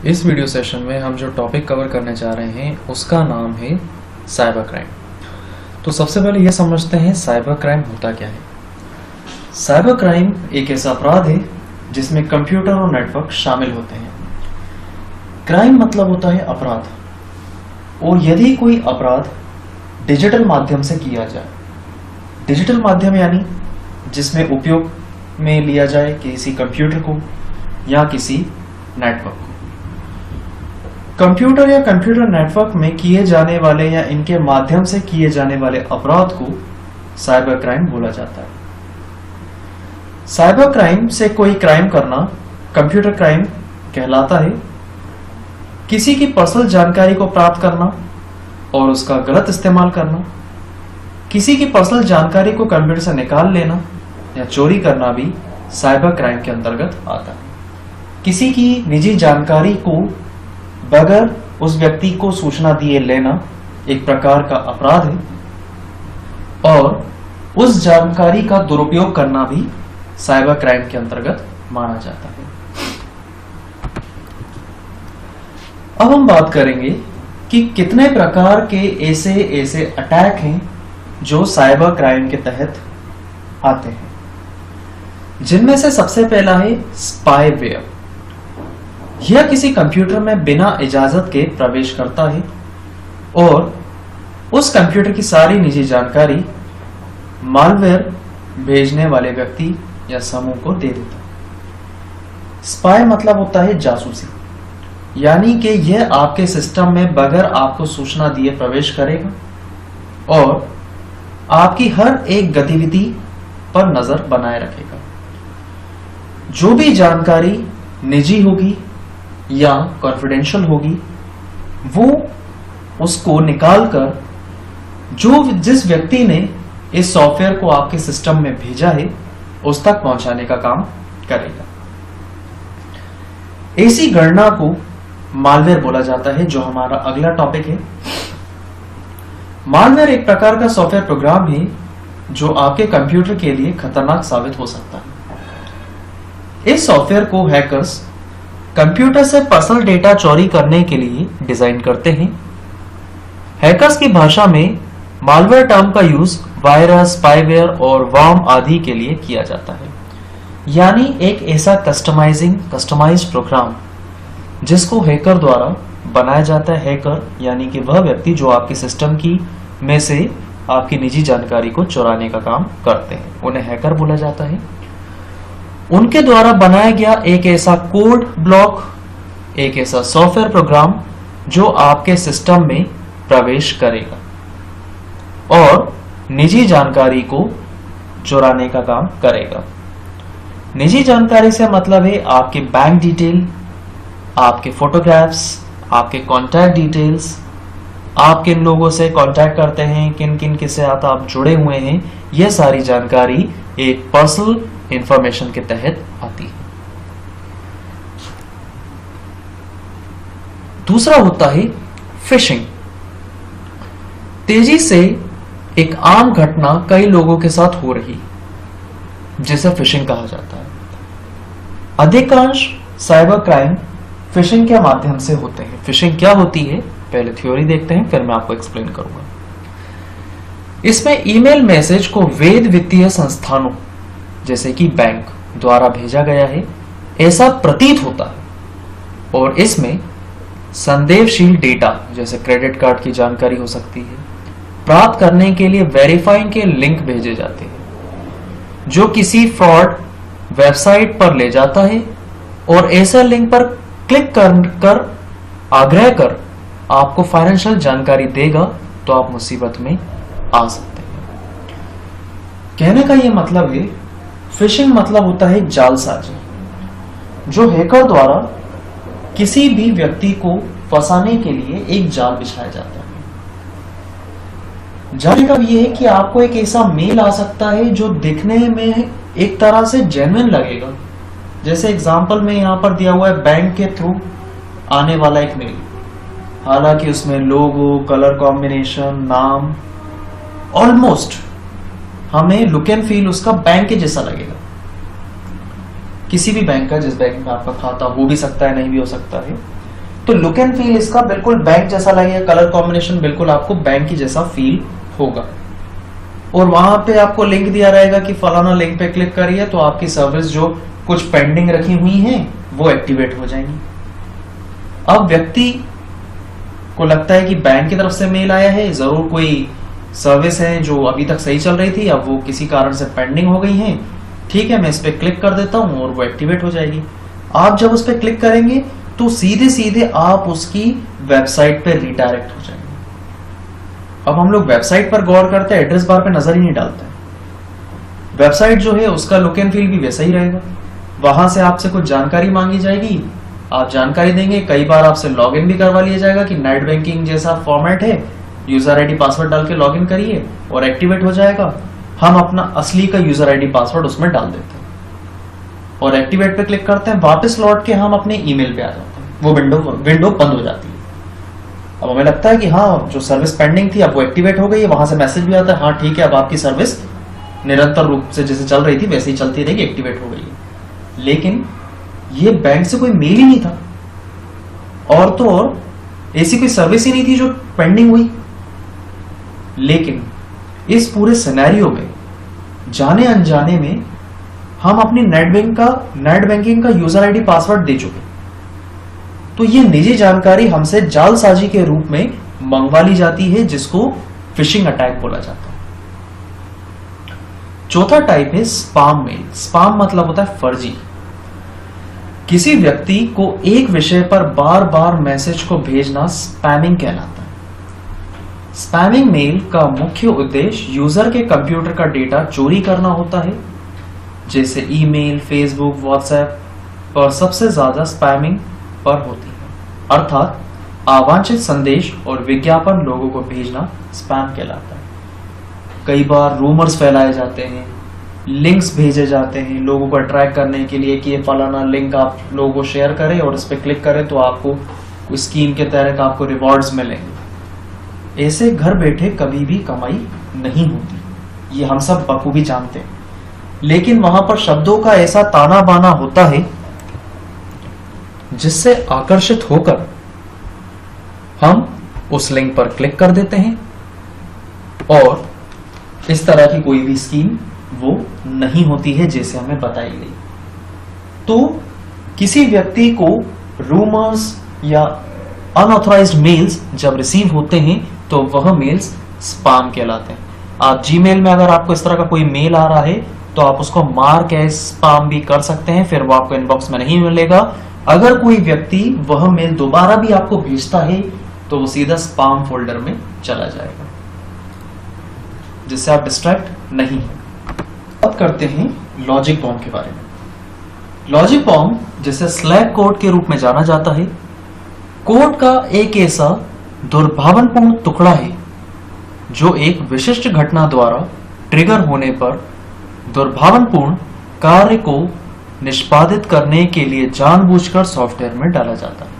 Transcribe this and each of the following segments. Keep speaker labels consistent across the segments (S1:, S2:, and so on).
S1: इस video session में हम जो टॉपिक कवर करने जा रहे हैं उसका नाम है साइबर क्राइम। तो सबसे पहले यह समझते हैं साइबर क्राइम होता क्या है। साइबर क्राइम एक ऐसा अपराध है जिसमें कंप्यूटर और नेटवर्क शामिल होते हैं। क्राइम मतलब होता है अपराध, और यदि कोई अपराध डिजिटल माध्यम से किया जाए, डिजिटल माध्यम यानी जिसमें उपयोग में लिया जाए किसी कंप्यूटर को या किसी नेटवर्क को। कंप्यूटर या कंप्यूटर नेटवर्क में किए जाने वाले या इनके माध्यम से किए जाने वाले अपराध को साइबर क्राइम बोला जाता है। साइबर क्राइम से कोई क्राइम करना कंप्यूटर क्राइम कहलाता है। किसी की पर्सनल जानकारी को प्राप्त करना और उसका गलत इस्तेमाल करना, किसी की पर्सनल जानकारी को कंप्यूटर से निकाल लेना या चोरी करना भी साइबर क्राइम के अंतर्गत आता है। किसी की निजी जानकारी को बगैर उस व्यक्ति को सूचना दिए लेना एक प्रकार का अपराध है, और उस जानकारी का दुरुपयोग करना भी साइबर क्राइम के अंतर्गत माना जाता है। अब हम बात करेंगे कि कितने प्रकार के ऐसे अटैक हैं जो साइबर क्राइम के तहत आते हैं, जिनमें से सबसे पहला है स्पाईवेयर। यह किसी कंप्यूटर में बिना इजाजत के प्रवेश करता है और उस कंप्यूटर की सारी निजी जानकारी मालवेयर भेजने वाले व्यक्ति या समूह को दे देता है। स्पाई मतलब होता है जासूसी, यानी कि यह आपके सिस्टम में बगैर आपको सूचना दिए प्रवेश करेगा और आपकी हर एक गतिविधि पर नजर बनाए रखेगा। जो भी जानकारी निजी होगी या कॉन्फिडेंशियल होगी, वो उसको निकालकर जिस व्यक्ति ने इस सॉफ्टवेयर को आपके सिस्टम में भेजा है उस तक पहुंचाने का काम करेगा। ऐसी गणना को मालवेयर बोला जाता है, जो हमारा अगला टॉपिक है। मालवेयर एक प्रकार का सॉफ्टवेयर प्रोग्राम है जो आपके कंप्यूटर के लिए खतरनाक साबित हो सकता है। इस सॉफ्टवेयर को हैकर्स कंप्यूटर से पर्सनल डेटा चोरी करने के लिए डिजाइन करते हैं। हैकर्स की भाषा में मालवेयर टर्म का यूज वायरस, स्पाईवेयर और वर्म आदि के लिए किया जाता है, यानी एक ऐसा कस्टमाइज्ड प्रोग्राम जिसको हैकर द्वारा बनाया जाता है। हैकर यानी कि वह व्यक्ति जो आपके सिस्टम की में से आपकी निजी जानकारी को चुराने का काम करते हैं, उन्हें हैकर बोला जाता है। उनके द्वारा बनाया गया एक ऐसा कोड ब्लॉक, एक ऐसा सॉफ्टवेयर प्रोग्राम जो आपके सिस्टम में प्रवेश करेगा और निजी जानकारी को चुराने का काम करेगा। निजी जानकारी से मतलब है आपके बैंक डिटेल, आपके फोटोग्राफ्स, आपके कॉन्टैक्ट डिटेल्स, आप किन लोगों से कॉन्टैक्ट करते हैं, किन किन के साथ आप जुड़े हुए हैं, यह सारी जानकारी एक पर्सनल इंफॉर्मेशन के तहत आती है। दूसरा होता है फिशिंग। तेजी से एक आम घटना कई लोगों के साथ हो रही, जिसे फिशिंग कहा जाता है। अधिकांश साइबर क्राइम फिशिंग के माध्यम से होते हैं। फिशिंग क्या होती है, पहले थ्योरी देखते हैं, फिर मैं आपको एक्सप्लेन करूंगा। इसमें ईमेल मैसेज को वैध वित्तीय संस्थानों जैसे कि बैंक द्वारा भेजा गया है ऐसा प्रतीत होता है, और इसमें संदेहशील डेटा जैसे क्रेडिट कार्ड की जानकारी हो सकती है प्राप्त करने के लिए वेरीफाइंग के लिंक भेजे जाते हैं, जो किसी फ्रॉड वेबसाइट पर ले जाता है, और ऐसे लिंक पर क्लिक कर आग्रह कर आपको फाइनेंशियल जानकारी देगा तो आप मुसीबत में आ सकते हैं। कहने का यह मतलब है, फिशिंग मतलब होता है जालसाजी, जो हैकर द्वारा किसी भी व्यक्ति को फंसाने के लिए एक जाल बिछाया जाता है। जाल का यह है कि आपको एक ऐसा मेल आ सकता है जो दिखने में एक तरह से जेन्युइन लगेगा। जैसे एग्जांपल में यहां पर दिया हुआ है, बैंक के थ्रू आने वाला एक मेल, हालांकि उसमें लोगो, कलर कॉम्बिनेशन, नाम ऑलमोस्ट हमें लुक एंड फील उसका बैंक के जैसा लगेगा। किसी भी बैंक का, जिस बैंक में आपका खाता हो भी सकता है, नहीं भी हो सकता है, तो लुक एंड फील इसका बिल्कुल बैंक जैसा लगेगा, कलर कॉम्बिनेशन बिल्कुल आपको बैंक की जैसा फील होगा। और वहां पे आपको लिंक दिया रहेगा कि फलाना लिंक पे क्लिक करिए तो आपकी सर्विस जो कुछ पेंडिंग रखी हुई हैं वो एक्टिवेट हो जाएंगी। अब व्यक्ति को लगता है कि बैंक की तरफ से मेल आया है, जरूर कोई सर्विस है जो अभी तक सही चल रही थी, अब वो किसी कारण से पेंडिंग हो गई है। ठीक है, मैं इस पे क्लिक कर देता हूं और वो एक्टिवेट हो जाएगी। आप जब उस पे क्लिक करेंगे तो सीधे सीधे आप उसकी वेबसाइट पे रिडायरेक्ट हो जाएंगे। अब हम लोग वेबसाइट पर गौर करते हैं, एड्रेस बार पे नजर ही नहीं डालते। वेबसाइट जो है उसका लुक एंड फील भी वैसा ही रहेगा। वहां से आपसे कुछ जानकारी मांगी जाएगी, आप जानकारी देंगे, कई बार आपसे लॉगिन भी करवा लिया जाएगा कि नेट बैंकिंग जैसा फॉर्मेट है, यूजर आईडी पासवर्ड डाल के लॉगिन करिए और एक्टिवेट हो जाएगा। हम अपना असली का यूजर आईडी पासवर्ड उसमें डाल देते हैं और एक्टिवेट पे क्लिक करते हैं। वापस लौट के हम अपने ईमेल पे आ जाते हैं, वो विंडो बंद हो जाती है। अब हमें लगता है कि हाँ, जो सर्विस पेंडिंग थी अब वो एक्टिवेट हो गई है। वहां से मैसेज भी आता है, हाँ ठीक है, अब आपकी सर्विस निरंतर रूप से जैसे चल रही थी वैसे ही चलती रहेगी, एक्टिवेट हो गई है। लेकिन ये बैंक से कोई मेल ही नहीं था, और तो और ऐसी कोई सर्विस ही नहीं थी जो पेंडिंग हुई। लेकिन इस पूरे सिनेरियो में जाने अनजाने में हम अपनी नेट बैंकिंग का यूजर आईडी पासवर्ड दे चुके, तो ये निजी जानकारी हमसे जालसाजी के रूप में मंगवा ली जाती है, जिसको फिशिंग अटैक बोला जाता है। चौथा टाइप है स्पैम मेल। स्पैम मतलब होता है फर्जी। किसी व्यक्ति को एक विषय पर बार बार मैसेज को भेजना स्पैमिंग कहलाता है। स्पैमिंग मेल का मुख्य उद्देश्य यूजर के कंप्यूटर का डेटा चोरी करना होता है, जैसे ईमेल, फेसबुक, व्हाट्सएप पर सबसे ज्यादा स्पैमिंग पर होती है, अर्थात अवांछित संदेश और विज्ञापन लोगों को भेजना स्पैम कहलाता है। कई बार रूमर्स फैलाए जाते हैं, लिंक्स भेजे जाते हैं लोगों को अट्रैक्ट करने के लिए कि ये फलाना लिंक आप लोगों को शेयर करें और इस पर क्लिक करें तो आपको कोई स्कीम के तहत आपको रिवॉर्ड्स मिलेंगे। ऐसे घर बैठे कभी भी कमाई नहीं होती, ये हम सब बखूबी जानते हैं। लेकिन वहां पर शब्दों का ऐसा ताना बाना होता है जिससे आकर्षित होकर हम उस लिंक पर क्लिक कर देते हैं और इस तरह की कोई भी स्कीम वो नहीं होती है जैसे हमें बताई गई। तो किसी व्यक्ति को रूमर्स या अनऑथराइज्ड मेल्स जब रिसीव होते हैं तो वह मेल्स स्पैम कहलाते हैं। आप जीमेल में अगर आपको इस तरह का कोई मेल आ रहा है तो आप उसको मार्क एज स्पैम भी कर सकते हैं, फिर वो आपको इनबॉक्स में नहीं मिलेगा। अगर कोई व्यक्ति वह मेल दोबारा भी आपको भेजता है तो वो सीधा स्पैम फोल्डर में चला जाएगा, जिससे आप डिस्ट्रैक्ट नहीं हैं। बात करते हैं लॉजिक बॉम्ब के बारे में। लॉजिक बॉम्ब जिसे स्लैग कोड के रूप में जाना जाता है, कोड का एक ऐसा दुर्भावनपूर्ण टुकड़ा है जो एक विशिष्ट घटना द्वारा ट्रिगर होने पर दुर्भावनपूर्ण कार्य को निष्पादित करने के लिए जानबूझकर सॉफ्टवेयर में डाला जाता है।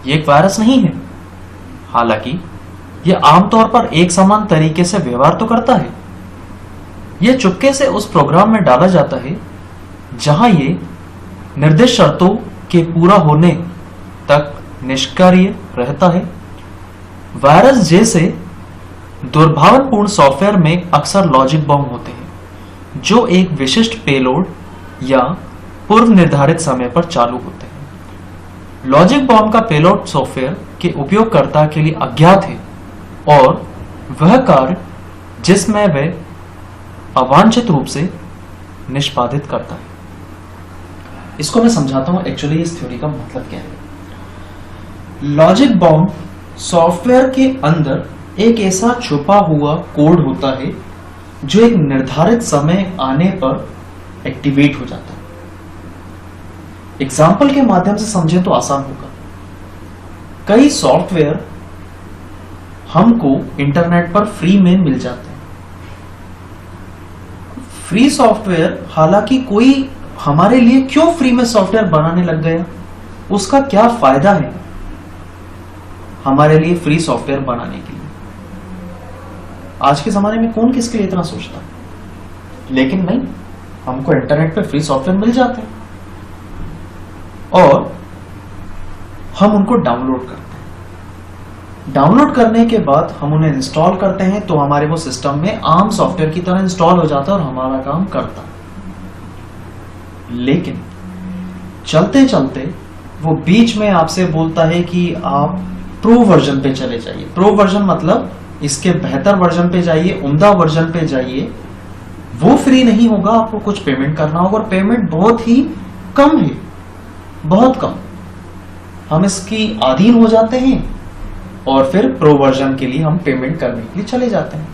S1: यह एक वायरस नहीं है, हालांकि यह आमतौर पर एक समान तरीके से व्यवहार तो करता है। यह चुपके से उस प्रोग्राम में डाला जाता है जहां ये निर्दिष्ट शर्तों के पूरा होने तक निष्क्रिय रहता है। वायरस जैसे दुर्भावनपूर्ण सॉफ्टवेयर में अक्सर लॉजिक बॉम्ब होते हैं जो एक विशिष्ट पेलोड या पूर्व निर्धारित समय पर चालू होते हैं। लॉजिक बॉम्ब का पेलोड सॉफ्टवेयर के उपयोगकर्ता के लिए अज्ञात है और वह कार्य जिसमें वह अवांछित रूप से निष्पादित करता है। इसको मैं समझाता हूं एक्चुअली इस थ्योरी का मतलब क्या है। लॉजिक बॉम्ब सॉफ्टवेयर के अंदर एक ऐसा छुपा हुआ कोड होता है जो एक निर्धारित समय आने पर एक्टिवेट हो जाता है। एग्जाम्पल के माध्यम से समझें तो आसान होगा। कई सॉफ्टवेयर हमको इंटरनेट पर फ्री में मिल जाते हैं। फ्री सॉफ्टवेयर, हालांकि कोई हमारे लिए क्यों फ्री में सॉफ्टवेयर बनाने लग गया, उसका क्या फायदा है हमारे लिए फ्री सॉफ्टवेयर बनाने के लिए। आज के जमाने में कौन किसके लिए इतना सोचता है, लेकिन नहीं, हमको इंटरनेट पे फ्री सॉफ्टवेयर मिल जाते हैं और हम उनको डाउनलोड करते हैं। डाउनलोड करने के बाद हम उन्हें इंस्टॉल करते हैं तो हमारे वो सिस्टम में आम सॉफ्टवेयर की तरह इंस्टॉल हो जाता है और हमारा काम करता है। लेकिन चलते चलते वो बीच में आपसे बोलता है कि आप प्रो वर्जन पे चले जाइए। प्रो वर्जन मतलब इसके बेहतर वर्जन पे जाइए, उम्दा वर्जन पे जाइए। वो फ्री नहीं होगा, आपको कुछ पेमेंट करना होगा और पेमेंट बहुत ही कम है, बहुत कम। हम इसकी अधीन हो जाते हैं और फिर प्रो वर्जन के लिए हम पेमेंट करने के लिए चले जाते हैं।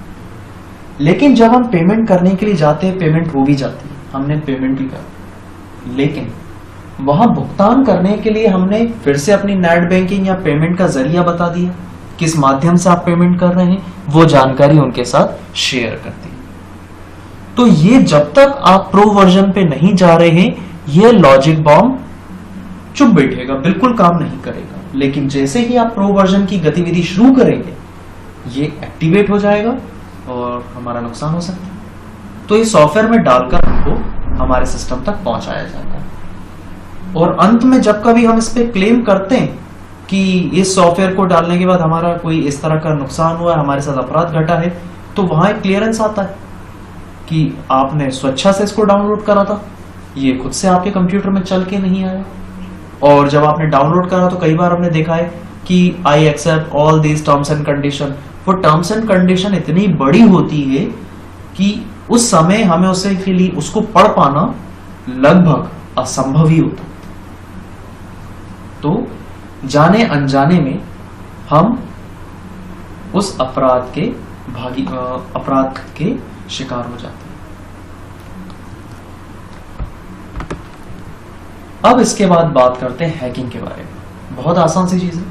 S1: लेकिन जब हम पेमेंट करने के लिए जाते हैं, पेमेंट हो भी जाती है, हमने पेमेंट भी कर, लेकिन वहां भुगतान करने के लिए हमने फिर से अपनी नेट बैंकिंग या पेमेंट का जरिया बता दिया, किस माध्यम से आप पेमेंट कर रहे हैं, वो जानकारी उनके साथ शेयर कर दी। तो ये जब तक आप प्रो वर्जन पे नहीं जा रहे हैं, ये लॉजिक बॉम्ब चुप बैठेगा, बिल्कुल काम नहीं करेगा। लेकिन जैसे ही आप प्रो वर्जन की गतिविधि शुरू करेंगे, ये एक्टिवेट हो जाएगा और हमारा नुकसान हो सकता है। तो इस सॉफ्टवेयर में डालकर हमको हमारे सिस्टम तक पहुंचाया जाता है और अंत में जब कभी हम इस पे क्लेम करते हैं कि इस सॉफ्टवेयर को डालने के बाद हमारा कोई इस तरह का नुकसान हुआ है, हमारे साथ अपराध घटा है, तो वहां एक क्लियरेंस आता है कि आपने स्वेच्छा से इसको डाउनलोड करा था, ये खुद से आपके कंप्यूटर में चल के नहीं आया। और जब आपने डाउनलोड करा तो कई बार हमने देखा है कि I accept all these terms and condition. वो टर्म्स एंड कंडीशन इतनी बड़ी होती है कि उस समय हमें उसको पढ़ पाना लगभग असंभव ही होता। तो जाने अनजाने में हम उस अपराध के शिकार हो जाते हैं। अब इसके बाद बात करते हैं हैकिंग के बारे में। बहुत आसान सी चीज है।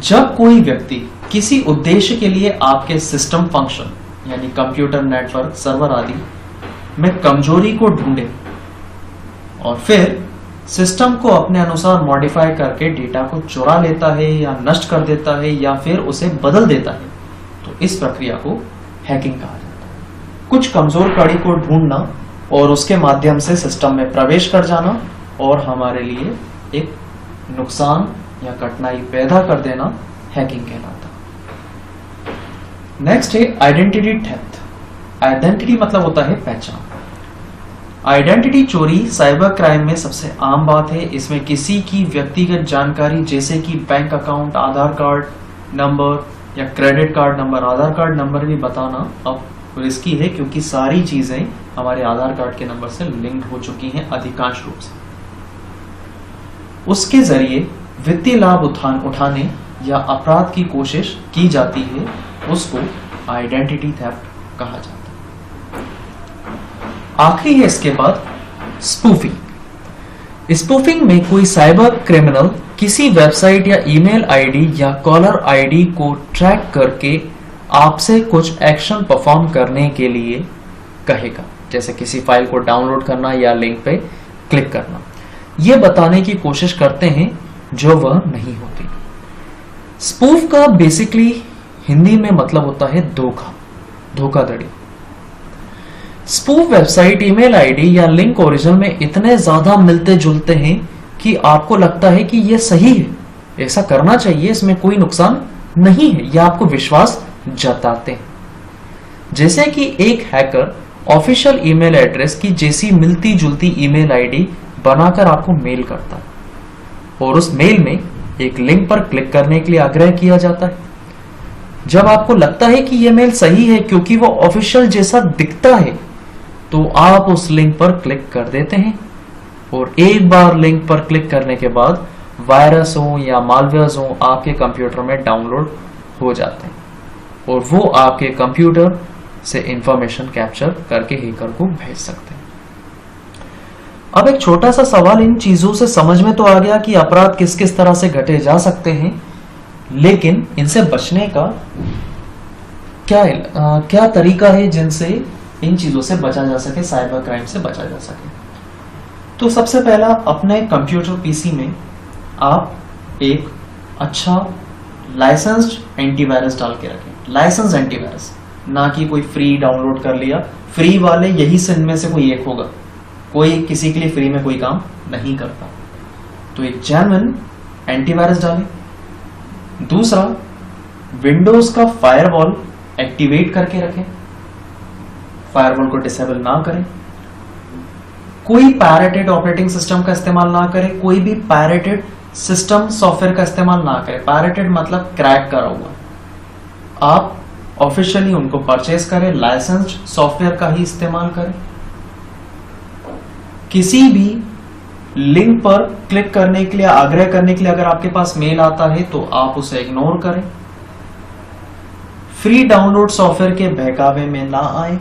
S1: जब कोई व्यक्ति किसी उद्देश्य के लिए आपके सिस्टम फंक्शन यानी कंप्यूटर, नेटवर्क, सर्वर आदि में कमजोरी को ढूंढे और फिर सिस्टम को अपने अनुसार मॉडिफाई करके डेटा को चुरा लेता है या नष्ट कर देता है या फिर उसे बदल देता है, तो इस प्रक्रिया को हैकिंग कहा जाता है। कुछ कमजोर कड़ी को ढूंढना और उसके माध्यम से सिस्टम में प्रवेश कर जाना और हमारे लिए एक नुकसान या कठिनाई पैदा कर देना हैकिंग कहलाता है। नेक्स्ट है आइडेंटिटी थेफ्ट। आइडेंटिटी मतलब होता है पहचान। आइडेंटिटी चोरी साइबर क्राइम में सबसे आम बात है। इसमें किसी की व्यक्तिगत जानकारी जैसे कि बैंक अकाउंट, आधार कार्ड नंबर या क्रेडिट कार्ड नंबर, आधार कार्ड नंबर भी बताना अब रिस्की है क्योंकि सारी चीजें हमारे आधार कार्ड के नंबर से लिंक्ड हो चुकी हैं अधिकांश रूप से। उसके जरिए वित्तीय लाभ उठाने या अपराध की कोशिश की जाती है, उसको आइडेंटिटी थेफ्ट कहा जाता है। आखिरी है इसके बाद स्पूफिंग। स्पूफिंग में कोई साइबर क्रिमिनल किसी वेबसाइट या ईमेल आईडी या कॉलर आईडी को ट्रैक करके आपसे कुछ एक्शन परफॉर्म करने के लिए कहेगा, जैसे किसी फाइल को डाउनलोड करना या लिंक पे क्लिक करना। ये बताने की कोशिश करते हैं जो वह नहीं होती। स्पूफ का बेसिकली हिंदी में मतलब होता है धोखा, धोखाधड़ी। स्पूफ वेबसाइट, ईमेल आईडी या लिंक ओरिजिनल में इतने ज्यादा मिलते जुलते हैं कि आपको लगता है कि यह सही है, ऐसा करना चाहिए, इसमें कोई नुकसान नहीं है, या आपको विश्वास जताते हैं। जैसे कि एक हैकर ऑफिशियल ईमेल एड्रेस की जैसी मिलती जुलती ईमेल आईडी बनाकर आपको मेल करता है और उस मेल में एक लिंक पर क्लिक करने के लिए आग्रह किया जाता है। जब आपको लगता है कि यह मेल सही है क्योंकि वो ऑफिशियल जैसा दिखता है, तो आप उस लिंक पर क्लिक कर देते हैं और एक बार लिंक पर क्लिक करने के बाद वायरस हो या मालवेयर्स हो आपके कंप्यूटर में डाउनलोड हो जाते हैं और वो आपके कंप्यूटर से इंफॉर्मेशन कैप्चर करके हैकर को भेज सकते हैं। अब एक छोटा सा सवाल, इन चीजों से समझ में तो आ गया कि अपराध किस किस तरह से घटे जा सकते हैं, लेकिन इनसे बचने का क्या तरीका है जिनसे इन चीजों से बचा जा सके, साइबर क्राइम से बचा जा सके। तो सबसे पहला, अपने कंप्यूटर पीसी में आप एक अच्छा लाइसेंस्ड एंटीवायरस डाल के रखें। लाइसेंस एंटीवायरस, ना कि कोई फ्री डाउनलोड कर लिया। फ्री वाले यही से इनमें से कोई एक होगा, कोई किसी के लिए फ्री में कोई काम नहीं करता। तो एक जेन्युइन एंटीवायरस डालें। दूसरा, विंडोज का फायरवॉल एक्टिवेट करके रखें, फायरवॉल को डिसेबल ना करें। कोई पायरेटेड ऑपरेटिंग सिस्टम का इस्तेमाल ना करें, कोई भी पायरेटेड सिस्टम सॉफ्टवेयर का इस्तेमाल ना करें। पायरेटेड मतलब क्रैक करा हुआ। आप ऑफिशियली उनको परचेज करें, लाइसेंस्ड सॉफ्टवेयर का ही इस्तेमाल करें। किसी भी लिंक पर क्लिक करने के लिए, आग्रह करने के लिए अगर आपके पास मेल आता है तो आप उसे इग्नोर करें। फ्री डाउनलोड सॉफ्टवेयर के बहकावे में ना आए।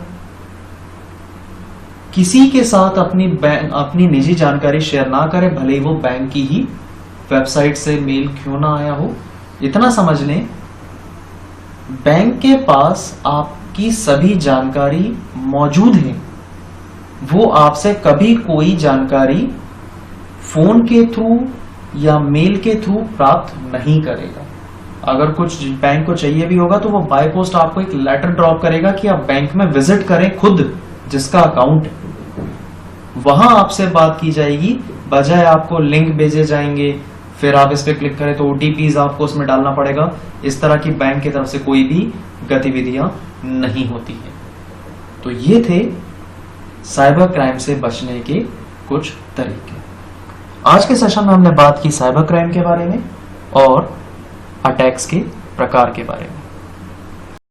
S1: किसी के साथ अपनी निजी जानकारी शेयर ना करें, भले ही वो बैंक की ही वेबसाइट से मेल क्यों ना आया हो। इतना समझ लें, बैंक के पास आपकी सभी जानकारी मौजूद है। वो आपसे कभी कोई जानकारी फोन के थ्रू या मेल के थ्रू प्राप्त नहीं करेगा। अगर कुछ बैंक को चाहिए भी होगा तो वो बाय पोस्ट आपको एक लेटर ड्रॉप करेगा कि आप बैंक में विजिट करें खुद, जिसका अकाउंट है वहां आपसे बात की जाएगी, बजाय आपको लिंक भेजे जाएंगे, फिर आप इस पे क्लिक करें तो ओटीपीज आपको उसमें डालना पड़ेगा। इस तरह की बैंक की तरफ से कोई भी गतिविधियां नहीं होती है। तो ये थे साइबर क्राइम से बचने के कुछ तरीके। आज के सेशन में हमने बात की साइबर क्राइम के बारे में और अटैक्स के प्रकार के बारे में।